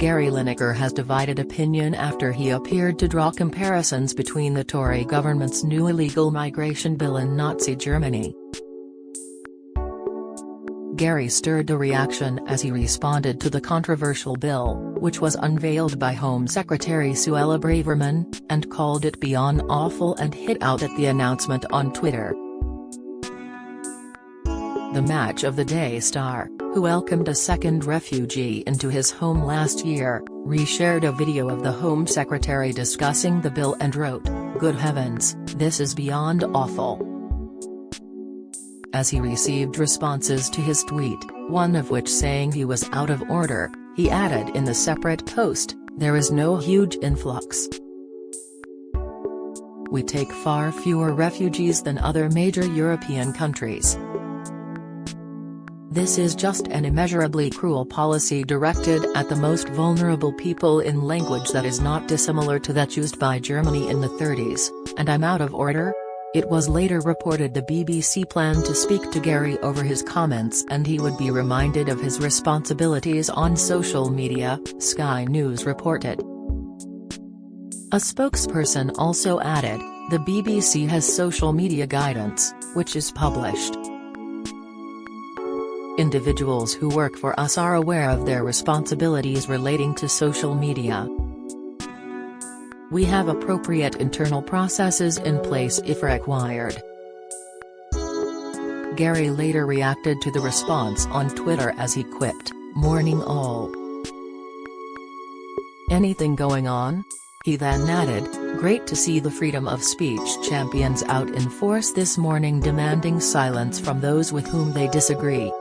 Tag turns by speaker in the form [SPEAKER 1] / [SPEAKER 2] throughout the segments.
[SPEAKER 1] Gary Lineker has divided opinion after he appeared to draw comparisons between the Tory government's new illegal migration bill and Nazi Germany. Gary stirred a reaction as he responded to the controversial bill, which was unveiled by Home Secretary Suella Braverman, and called it beyond awful and hit out at the announcement on Twitter. The Match of the Day star, who welcomed a second refugee into his home last year, reshared a video of the Home Secretary discussing the bill and wrote, "Good heavens, this is beyond awful." As he received responses to his tweet, one of which saying he was out of order, he added in the separate post, "There is no huge influx. We take far fewer refugees than other major European countries. This is just an immeasurably cruel policy directed at the most vulnerable people in language that is not dissimilar to that used by Germany in the 30s, and I'm out of order?" It was later reported the BBC planned to speak to Gary over his comments and he would be reminded of his responsibilities on social media, Sky News reported. A spokesperson also added, "The BBC has social media guidance, which is published. Individuals who work for us are aware of their responsibilities relating to social media. We have appropriate internal processes in place if required." Gary later reacted to the response on Twitter as he quipped, "Morning all. Anything going on?" He then added, "Great to see the freedom of speech champions out in force this morning demanding silence from those with whom they disagree."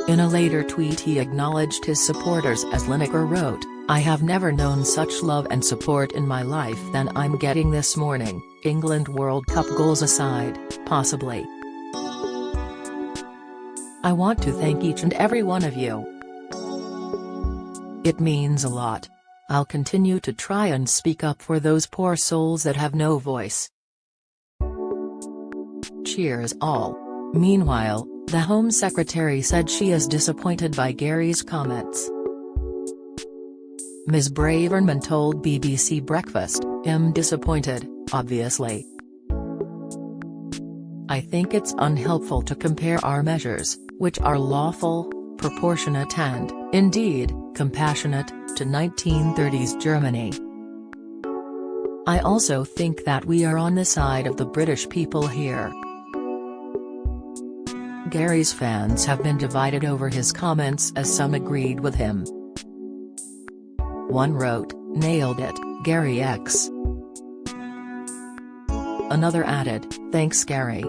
[SPEAKER 1] In a later tweet he acknowledged his supporters as Lineker wrote, "I have never known such love and support in my life than I'm getting this morning, England World Cup goals aside, possibly. I want to thank each and every one of you. It means a lot. I'll continue to try and speak up for those poor souls that have no voice. Cheers all." Meanwhile, the Home Secretary said she is disappointed by Gary's comments. Ms. Braverman told BBC Breakfast, "I'm disappointed, obviously. I think it's unhelpful to compare our measures, which are lawful, proportionate and, indeed, compassionate, to 1930s Germany. I also think that we are on the side of the British people here." Gary's fans have been divided over his comments as some agreed with him. One wrote, "Nailed it, Gary X." Another added, "Thanks Gary.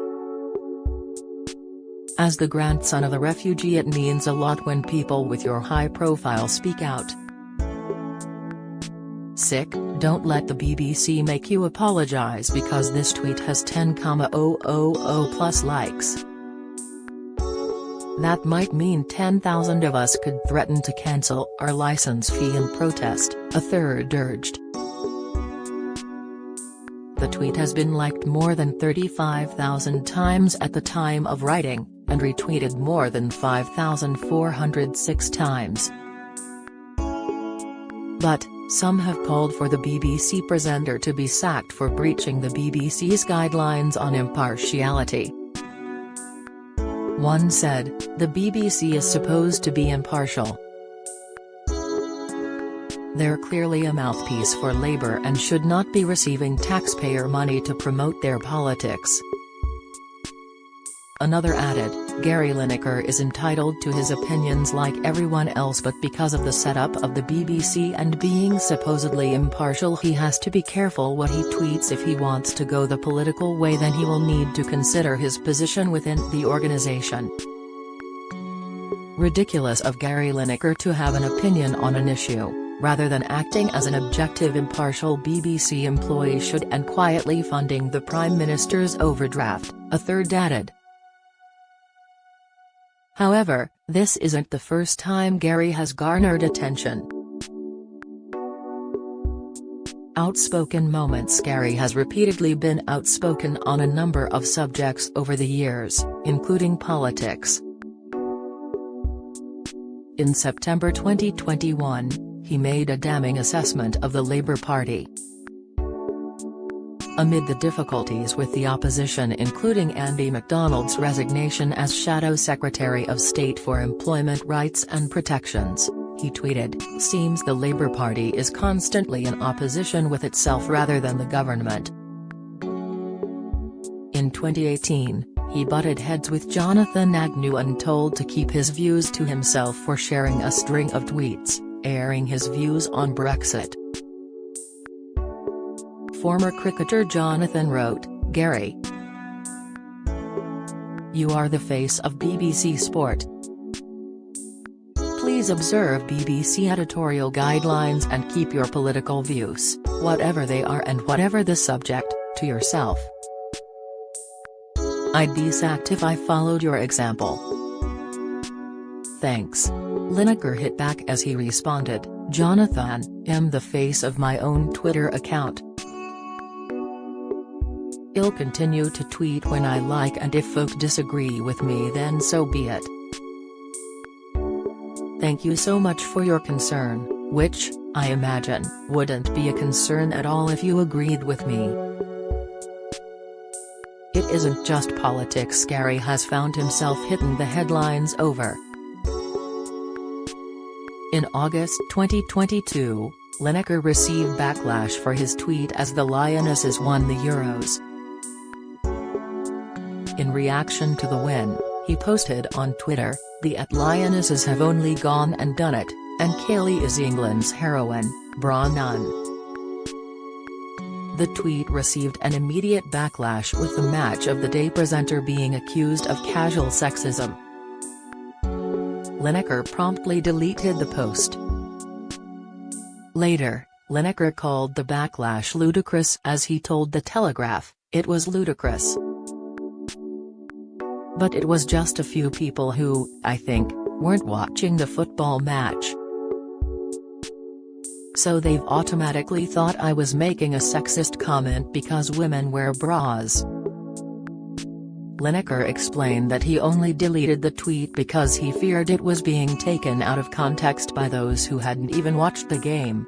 [SPEAKER 1] As the grandson of a refugee it means a lot when people with your high profile speak out. Sick, don't let the BBC make you apologize because this tweet has 10,000 plus likes. That might mean 10,000 of us could threaten to cancel our license fee in protest," a third urged. The tweet has been liked more than 35,000 times at the time of writing, and retweeted more than 5,406 times. But, some have called for the BBC presenter to be sacked for breaching the BBC's guidelines on impartiality. One said, "The BBC is supposed to be impartial. They're clearly a mouthpiece for Labour and should not be receiving taxpayer money to promote their politics." Another added, "Gary Lineker is entitled to his opinions like everyone else, but because of the setup of the BBC and being supposedly impartial he has to be careful what he tweets. If he wants to go the political way then he will need to consider his position within the organisation." Ridiculous of Gary Lineker to have an opinion on an issue, rather than acting as an objective impartial BBC employee should and quietly funding the Prime Minister's overdraft, a third added. However, this isn't the first time Gary has garnered attention. Outspoken moments. Gary has repeatedly been outspoken on a number of subjects over the years, including politics. In September 2021, he made a damning assessment of the Labour Party. Amid the difficulties with the opposition, including Andy MacDonald's resignation as Shadow Secretary of State for Employment Rights and Protections, he tweeted, "Seems the Labour Party is constantly in opposition with itself rather than the government." In 2018, he butted heads with Jonathan Agnew and told to keep his views to himself for sharing a string of tweets, airing his views on Brexit. Former cricketer Jonathan wrote, "Gary, you are the face of BBC Sport. Please observe BBC editorial guidelines and keep your political views, whatever they are and whatever the subject, to yourself. I'd be sacked if I followed your example. Thanks." Lineker hit back as he responded, "Jonathan, I'm the face of my own Twitter account. I'll continue to tweet when I like, and if folk disagree with me then so be it. Thank you so much for your concern, which, I imagine, wouldn't be a concern at all if you agreed with me. It isn't just politics Gary has found himself hitting the headlines over." In August 2022, Lineker received backlash for his tweet as the Lionesses won the Euros. In reaction to the win, he posted on Twitter, "The Lionesses have only gone and done it, and Kaylee is England's heroine, bra none." The tweet received an immediate backlash, with the Match of the Day presenter being accused of casual sexism. Lineker promptly deleted the post. Later, Lineker called the backlash ludicrous as he told The Telegraph, "It was ludicrous. But it was just a few people who, I think, weren't watching the football match. So they've automatically thought I was making a sexist comment because women wear bras." Lineker explained that he only deleted the tweet because he feared it was being taken out of context by those who hadn't even watched the game.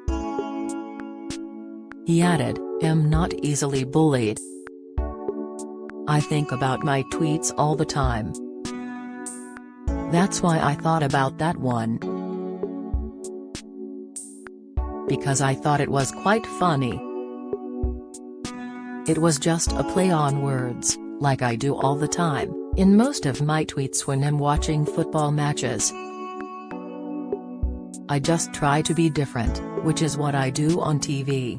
[SPEAKER 1] He added, "I'm not easily bullied. I think about my tweets all the time. That's why I thought about that one. Because I thought it was quite funny. It was just a play on words, like I do all the time, in most of my tweets when I'm watching football matches. I just try to be different, which is what I do on TV.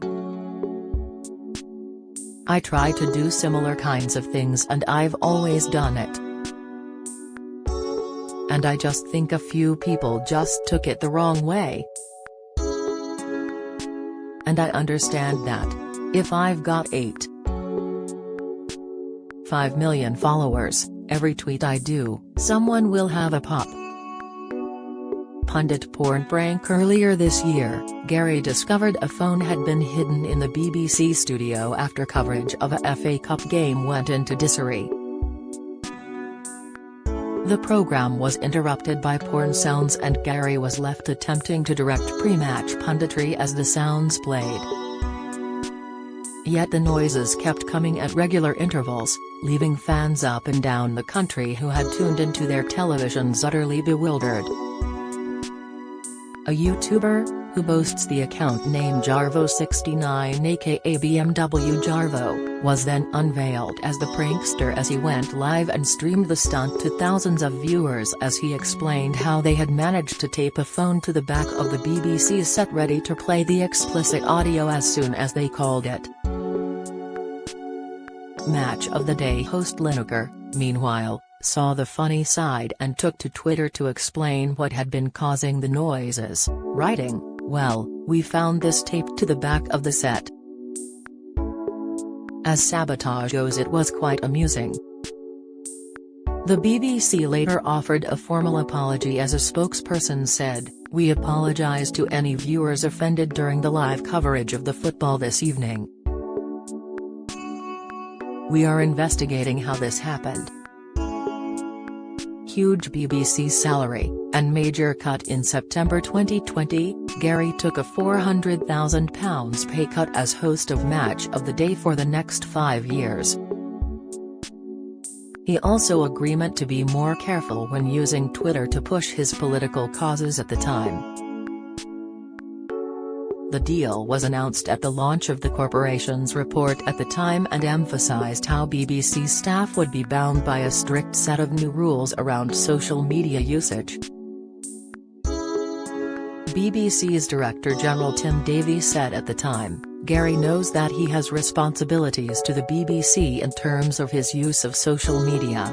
[SPEAKER 1] I try to do similar kinds of things and I've always done it. And I just think a few people just took it the wrong way. And I understand that. If I've got 5 million followers, every tweet I do, someone will have a pop." Pundit porn prank. Earlier this year, Gary discovered a phone had been hidden in the BBC studio after coverage of a FA Cup game went into disarray. The programme was interrupted by porn sounds and Gary was left attempting to direct pre-match punditry as the sounds played. Yet the noises kept coming at regular intervals, leaving fans up and down the country who had tuned into their televisions utterly bewildered. A YouTuber, who boasts the account name Jarvo69 aka BMW Jarvo, was then unveiled as the prankster as he went live and streamed the stunt to thousands of viewers as he explained how they had managed to tape a phone to the back of the BBC set ready to play the explicit audio as soon as they called it. Match of the Day host Lineker, meanwhile, saw the funny side and took to Twitter to explain what had been causing the noises, writing, "Well, we found this taped to the back of the set. As sabotage goes, it was quite amusing." The BBC later offered a formal apology as a spokesperson said, "We apologise to any viewers offended during the live coverage of the football this evening. We are investigating how this happened." huge BBC salary and major cut in September 2020, Gary took a £400,000 pay cut as host of Match of the Day for the next 5 years. He also agreement to be more careful when using Twitter to push his political causes at the time. The deal was announced at the launch of the corporation's report at the time and emphasized how BBC staff would be bound by a strict set of new rules around social media usage. BBC's Director General Tim Davies said at the time, "Gary knows that he has responsibilities to the BBC in terms of his use of social media."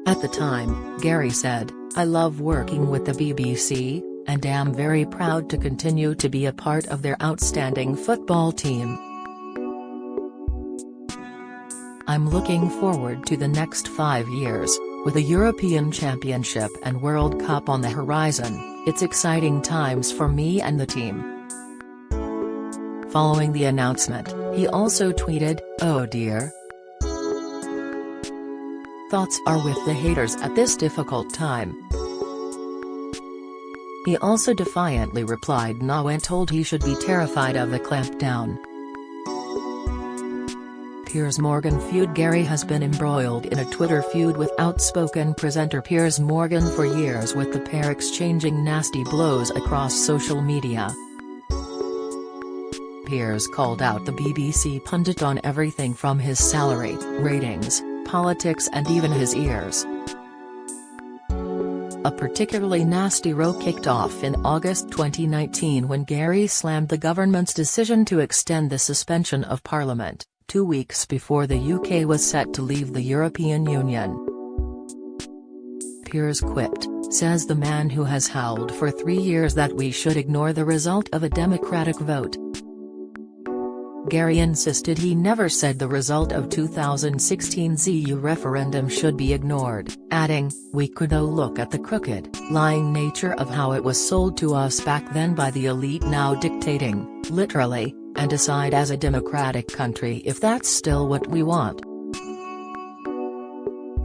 [SPEAKER 1] At the time, Gary said, "I love working with the BBC, and am very proud to continue to be a part of their outstanding football team. I'm looking forward to the next 5 years, with a European Championship and World Cup on the horizon. It's exciting times for me and the team." Following the announcement, he also tweeted, "Oh dear. Thoughts are with the haters at this difficult time." He also defiantly replied no when told he should be terrified of the clampdown. Piers Morgan feud. Gary has been embroiled in a Twitter feud with outspoken presenter Piers Morgan for years, with the pair exchanging nasty blows across social media. Piers called out the BBC pundit on everything from his salary, ratings, politics and even his ears. A particularly nasty row kicked off in August 2019 when Gary slammed the government's decision to extend the suspension of Parliament, 2 weeks before the UK was set to leave the European Union. Piers quipped, "Says the man who has howled for 3 years that we should ignore the result of a democratic vote." Gary insisted he never said the result of 2016's EU referendum should be ignored, adding, "We could though look at the crooked, lying nature of how it was sold to us back then by the elite now dictating, literally, and decide as a democratic country if that's still what we want."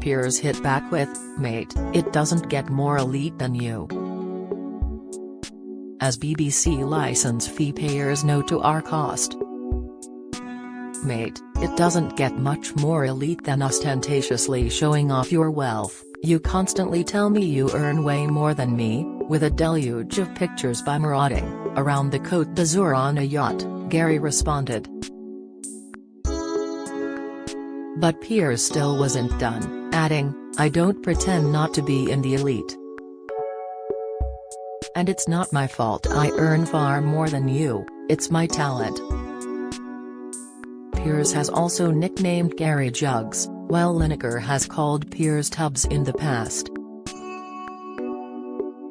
[SPEAKER 1] Piers hit back with, "Mate, it doesn't get more elite than you. As BBC license fee payers know to our cost. Mate, it doesn't get much more elite than ostentatiously showing off your wealth. You constantly tell me you earn way more than me," with a deluge of pictures by marauding around the Côte d'Azur on a yacht, Gary responded. But Piers still wasn't done, adding, "I don't pretend not to be in the elite. And it's not my fault I earn far more than you, it's my talent." Piers has also nicknamed Gary Jugs, while Lineker has called Piers Tubbs in the past.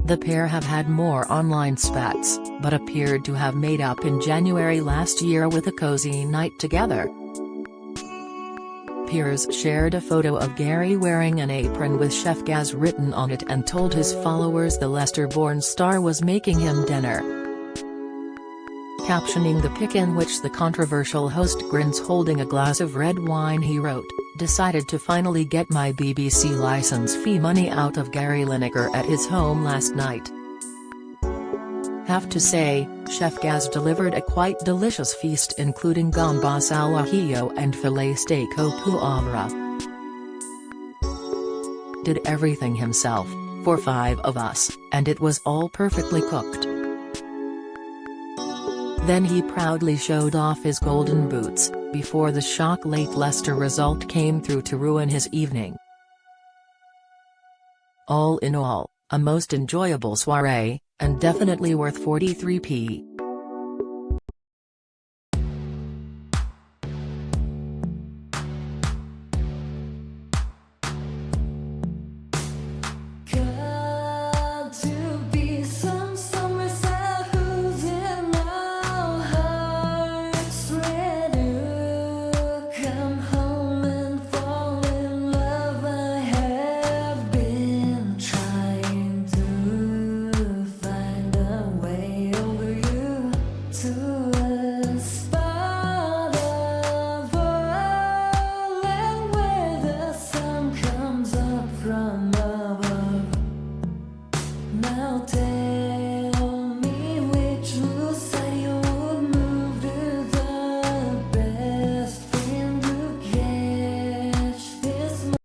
[SPEAKER 1] The pair have had more online spats, but appeared to have made up in January last year with a cozy night together. Piers shared a photo of Gary wearing an apron with Chef Gaz written on it and told his followers the Leicester-born star was making him dinner. Captioning the pic in which the controversial host grins holding a glass of red wine, he wrote, "Decided to finally get my BBC license fee money out of Gary Lineker at his home last night. Have to say, Chef Gaz delivered a quite delicious feast including gambas al ajillo and filet steak au poivre. Did everything himself, for 5 of us, and it was all perfectly cooked." Then he proudly showed off his golden boots, before the shock late Leicester result came through to ruin his evening. All in all, a most enjoyable soiree, and definitely worth 43p.